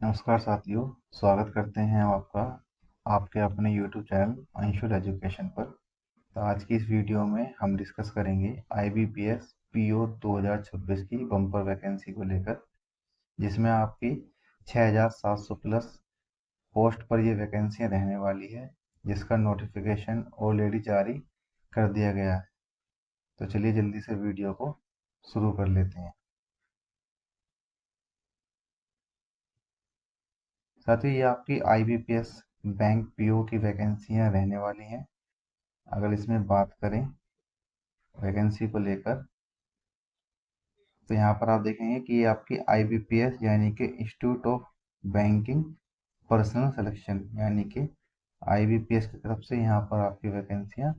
नमस्कार साथियों, स्वागत करते हैं हम आपका आपके अपने YouTube चैनल अंशुल एजुकेशन पर। तो आज की इस वीडियो में हम डिस्कस करेंगे IBPS PO 2026 की बम्पर वैकेंसी को लेकर, जिसमें आपकी 6700 प्लस पोस्ट पर ये वैकेंसियां रहने वाली है, जिसका नोटिफिकेशन ऑलरेडी जारी कर दिया गया है। तो चलिए जल्दी से वीडियो को शुरू कर लेते हैं। साथ ही ये आपकी IBPS बैंक PO की वैकेंसियां रहने वाली हैं। अगर इसमें बात करें वैकेंसी को लेकर, तो यहाँ पर आप देखेंगे कि ये आपकी IBPS यानी कि institute of banking personal selection यानी कि IBPS की तरफ से यहाँ पर आपकी वैकेंसियाँ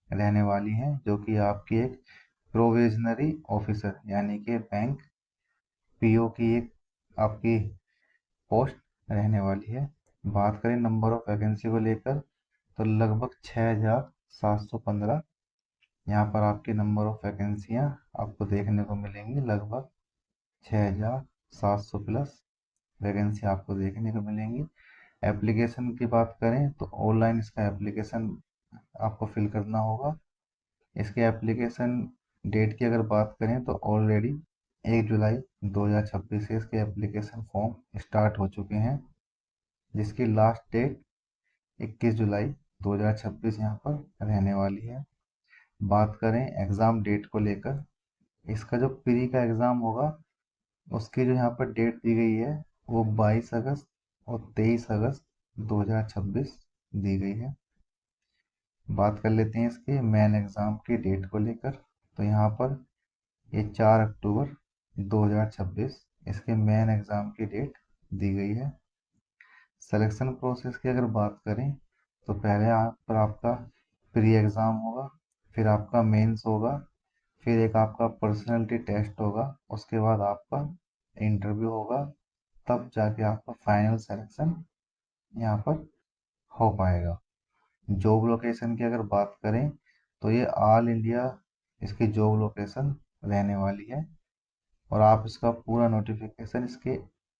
रहने वाली हैं, जो कि आपकी एक प्रोविजनरी ऑफिसर यानी कि बैंक PO की एक आपकी पोस्ट रहने वाली है। बात करें नंबर ऑफ वैकेंसी को लेकर, तो लगभग 6715 यहाँ पर आपकी नंबर ऑफ वैकेंसियाँ आपको देखने को मिलेंगी। लगभग 6700 प्लस वैकेंसी आपको देखने को मिलेंगी। एप्लीकेशन की बात करें तो ऑनलाइन इसका एप्लीकेशन आपको फिल करना होगा। इसके एप्लीकेशन डेट की अगर बात करें तो ऑलरेडी 1 जुलाई 2026 से इसके एप्लीकेशन फॉर्म स्टार्ट हो चुके हैं, जिसकी लास्ट डेट 21 जुलाई 2026 यहाँ पर रहने वाली है। बात करें एग्ज़ाम डेट को लेकर, इसका जो प्री का एग्ज़ाम होगा उसकी जो यहाँ पर डेट दी गई है वो 22 अगस्त और 23 अगस्त 2026 दी गई है। बात कर लेते हैं इसके मेन एग्ज़ाम की डेट को लेकर, तो यहाँ पर ये 4 अक्टूबर 2026 इसके मेन एग्ज़ाम की डेट दी गई है। सिलेक्शन प्रोसेस की अगर बात करें तो पहले यहाँ पर आपका प्री एग्ज़ाम होगा, फिर आपका मेंस होगा, फिर एक आपका पर्सनालिटी टेस्ट होगा, उसके बाद आपका इंटरव्यू होगा, तब जाके आपका फाइनल सिलेक्शन यहाँ पर हो पाएगा। जॉब लोकेशन की अगर बात करें तो ये ऑल इंडिया इसकी जॉब लोकेशन रहने वाली है, और आप इसका पूरा नोटिफिकेशन इसके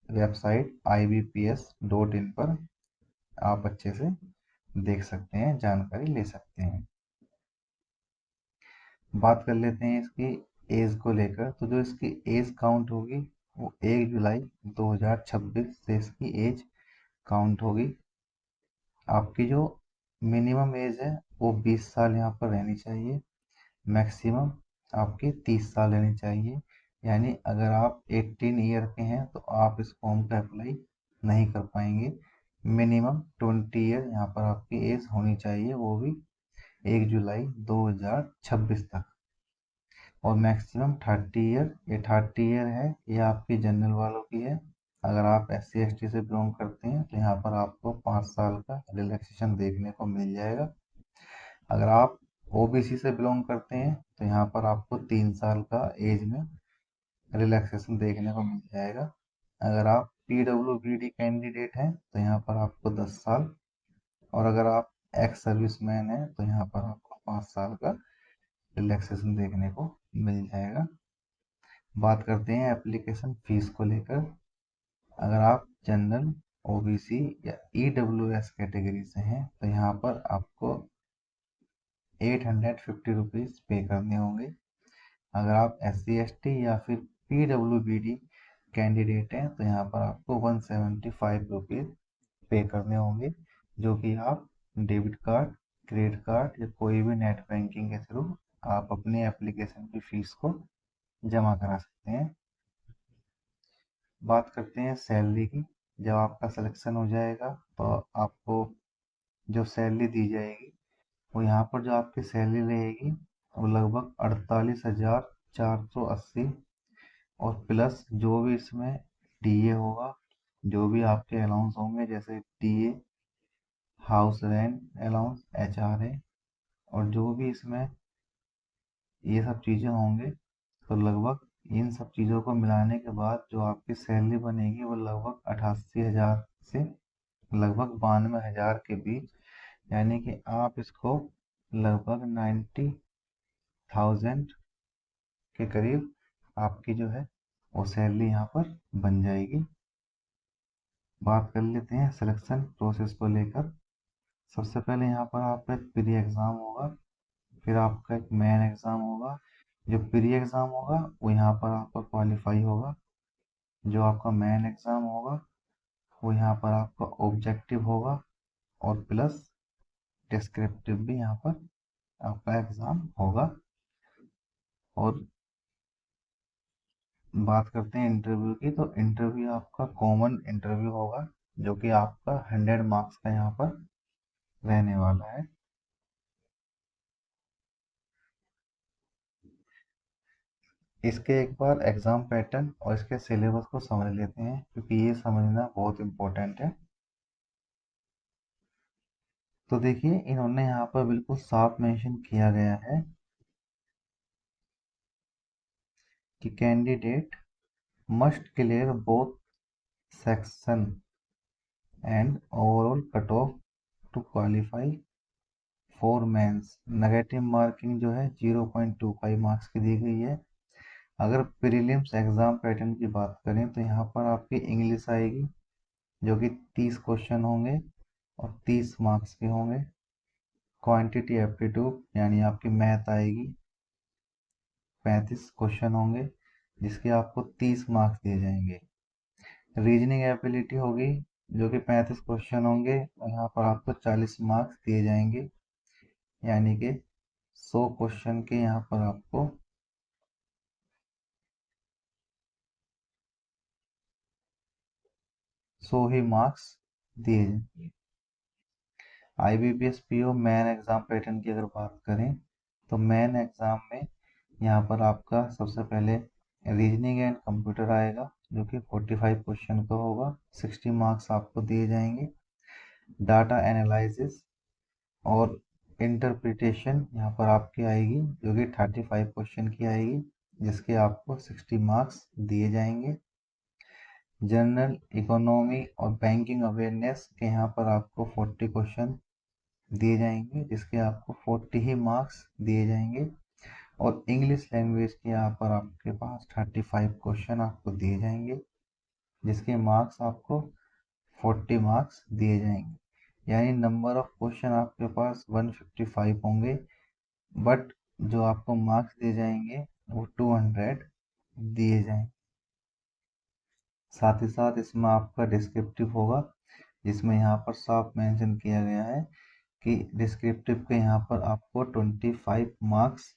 वेबसाइट ibps.in पर आप अच्छे से देख सकते हैं, जानकारी ले सकते हैं। बात कर लेते हैं इसकी एज को लेकर, तो जो इसकी एज काउंट होगी वो 1 जुलाई 2026 से इसकी एज काउंट होगी। आपकी जो मिनिमम एज है वो 20 साल यहाँ पर रहनी चाहिए, मैक्सिमम आपकी 30 साल रहनी चाहिए। यानी अगर आप 18 ईयर के हैं तो आप इस फॉर्म का अप्लाई नहीं कर पाएंगे। मिनिमम 20 ईयर यहाँ पर आपकी एज होनी चाहिए, वो भी 1 जुलाई 2026 तक। और मैक्सिमम 30 ईयर, ये 30 ईयर है ये आपकी जनरल वालों की है। अगर आप SC ST से बिलोंग करते हैं तो यहाँ पर आपको 5 साल का रिलैक्सेशन देखने को मिल जाएगा। अगर आप OBC से बिलोंग करते हैं तो यहाँ पर आपको 3 साल का एज में रिलैक्सेशन देखने को मिल जाएगा। अगर आप PWBD कैंडिडेट हैं तो यहाँ पर आपको 10 साल, और अगर आप एक्स सर्विसमैन हैं तो यहाँ पर आपको 5 साल का रिलैक्सेशन देखने को मिल जाएगा। बात करते हैं एप्लीकेशन फीस को लेकर। अगर आप जनरल, OBC या EWS कैटेगरी से हैं तो यहाँ पर आपको 850 रुपीज़ पे करने होंगे। अगर आप SC ST या फिर PWBD कैंडिडेट हैं तो यहाँ पर आपको 175 रुपीज़ पे करने होंगे, जो कि आप डेबिट कार्ड, क्रेडिट कार्ड या कोई भी नेट बैंकिंग के थ्रू आप अपने एप्लीकेशन की फ़ीस को जमा करा सकते हैं। बात करते हैं सैलरी की। जब आपका सिलेक्शन हो जाएगा तो आपको जो सैलरी दी जाएगी वो यहाँ पर जो आपकी सैलरी रहेगी वो लगभग 48,480, और प्लस जो भी इसमें DA होगा, जो भी आपके अलाउंस होंगे जैसे DA, house rent allowance, HRA, और जो भी इसमें ये सब चीज़ें होंगे, तो लगभग इन सब चीज़ों को मिलाने के बाद जो आपकी सैलरी बनेगी वो लगभग 88,000 से लगभग 92,000 के बीच, यानी कि आप इसको लगभग 90,000 के करीब आपकी जो है वो सैलरी यहाँ पर बन जाएगी। बात कर लेते हैं सिलेक्शन प्रोसेस को लेकर। सबसे पहले यहाँ पर आपका एक प्री एग्ज़ाम होगा, फिर आपका एक मेन एग्ज़ाम होगा। जो प्री एग्ज़ाम होगा वो यहाँ पर आपका क्वालिफाई होगा। जो आपका मेन एग्ज़ाम होगा वो यहाँ पर आपका ऑब्जेक्टिव होगा, और प्लस डिस्क्रिप्टिव भी यहाँ पर आपका एग्ज़ाम होगा। और बात करते हैं इंटरव्यू की, तो इंटरव्यू आपका कॉमन इंटरव्यू होगा, जो कि आपका 100 मार्क्स का यहाँ पर रहने वाला है। इसके एक बार एग्ज़ाम पैटर्न और इसके सिलेबस को समझ लेते हैं, क्योंकि ये समझना बहुत इम्पोर्टेंट है। तो देखिए, इन्होंने यहाँ पर बिल्कुल साफ मेंशन किया गया है कि candidate must clear both section and overall cut off to qualify for mains. Negative marking जो है 0.25 मार्क्स की दी गई है। अगर प्रीलिम्स एग्ज़ाम पैटर्न की बात करें तो यहाँ पर आपकी इंग्लिश आएगी, जो कि 30 क्वेश्चन होंगे और 30 मार्क्स के होंगे। क्वांटिटी एप्टीट्यूड यानी आपकी मैथ आएगी, 35 क्वेश्चन होंगे, जिसके आपको 30 मार्क्स दिए जाएंगे। रीजनिंग एबिलिटी होगी, जो कि 35 क्वेश्चन होंगे और यहाँ पर आपको 40 मार्क्स दिए जाएंगे, यानी कि 100 क्वेश्चन के यहाँ पर आपको 100 ही मार्क्स दिए जाएंगे। IBPS PO main exam pattern की अगर बात करें तो मेन एग्ज़ाम में यहाँ पर आपका सबसे पहले रीजनिंग एंड कंप्यूटर आएगा, जो कि 45 क्वेश्चन का होगा, 60 मार्क्स आपको दिए जाएंगे। डाटा एनालिसिस और इंटरप्रिटेशन यहाँ पर आपकी आएगी, जो कि 35 क्वेश्चन की आएगी, जिसके आपको 60 मार्क्स दिए जाएंगे। जनरल इकोनॉमी और बैंकिंग अवेयरनेस के यहाँ पर आपको 40 क्वेश्चन दिए जाएंगे, जिसके आपको 40 ही मार्क्स दिए जाएंगे। और इंग्लिश लैंग्वेज के यहाँ पर आपके पास 35 क्वेश्चन आपको दिए जाएंगे, जिसके मार्क्स आपको 40 मार्क्स दिए जाएंगे। यानी नंबर ऑफ क्वेश्चन आपके पास 155 होंगे, बट जो आपको मार्क्स दिए जाएंगे वो 200 दिए जाएंगे। साथ ही साथ इसमें आपका डिस्क्रिप्टिव होगा, जिसमें यहाँ पर साफ मेंशन किया गया है कि डिस्क्रिप्टिव के यहाँ पर आपको 25 मार्क्स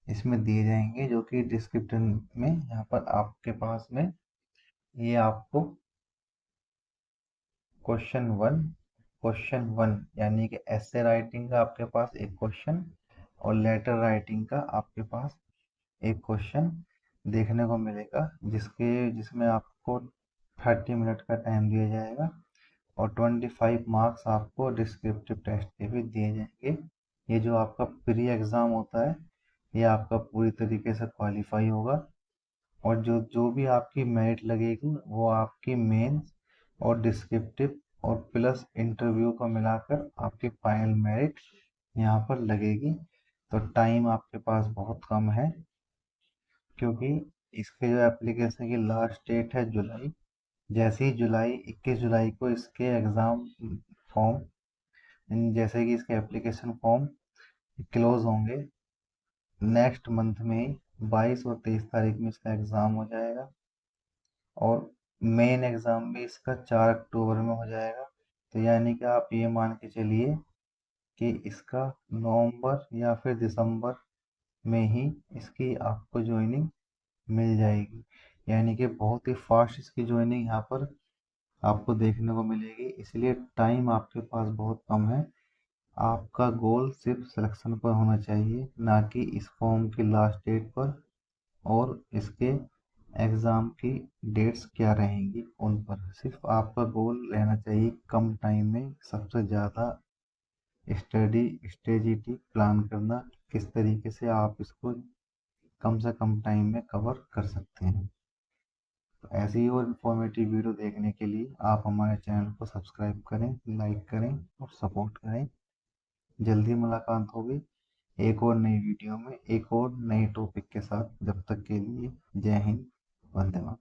इसमें दिए जाएंगे, जो कि डिस्क्रिप्टिव में यहाँ पर आपके पास में ये आपको क्वेश्चन वन यानी कि ऐसे राइटिंग का आपके पास एक क्वेश्चन और लेटर राइटिंग का आपके पास एक क्वेश्चन देखने को मिलेगा, जिसमें आपको 30 मिनट का टाइम दिया जाएगा और 25 मार्क्स आपको डिस्क्रिप्टिव टेस्ट के भी दिए जाएंगे। ये जो आपका प्री एग्ज़ाम होता है, ये आपका पूरी तरीके से क्वालिफाई होगा, और जो जो भी आपकी मेरिट लगेगी वो आपकी मेंस और डिस्क्रिप्टिव और प्लस इंटरव्यू को मिलाकर आपकी फाइनल मेरिट यहाँ पर लगेगी। तो टाइम आपके पास बहुत कम है, क्योंकि इसके जो एप्लीकेशन की लास्ट डेट है जुलाई। जैसे ही 21 जुलाई को इसके एग्ज़ाम फॉर्म, जैसे कि इसके एप्लीकेशन फॉर्म क्लोज होंगे, नेक्स्ट मंथ में ही 22 और 23 तारीख में इसका एग्ज़ाम हो जाएगा, और मेन एग्ज़ाम भी इसका 4 अक्टूबर में हो जाएगा। तो यानी कि आप ये मान के चलिए कि इसका नवंबर या फिर दिसंबर में ही इसकी आपको ज्वाइनिंग मिल जाएगी। यानी कि बहुत ही फास्ट इसकी ज्वाइनिंग यहाँ पर आपको देखने को मिलेगी, इसलिए टाइम आपके पास बहुत कम है। आपका गोल सिर्फ सिलेक्शन पर होना चाहिए, ना कि इस फॉर्म की लास्ट डेट पर और इसके एग्ज़ाम की डेट्स क्या रहेंगी उन पर। सिर्फ आपका गोल रहना चाहिए कम टाइम में सबसे ज़्यादा स्ट्रेटेजी प्लान करना, किस तरीके से आप इसको कम से कम टाइम में कवर कर सकते हैं। तो ऐसी ही और इन्फॉर्मेटिव वीडियो देखने के लिए आप हमारे चैनल को सब्सक्राइब करें, लाइक करें और सपोर्ट करें। जल्दी मुलाकात होगी एक और नई वीडियो में एक और नए टॉपिक के साथ। जब तक के लिए जय हिंद, वंदे मातरम।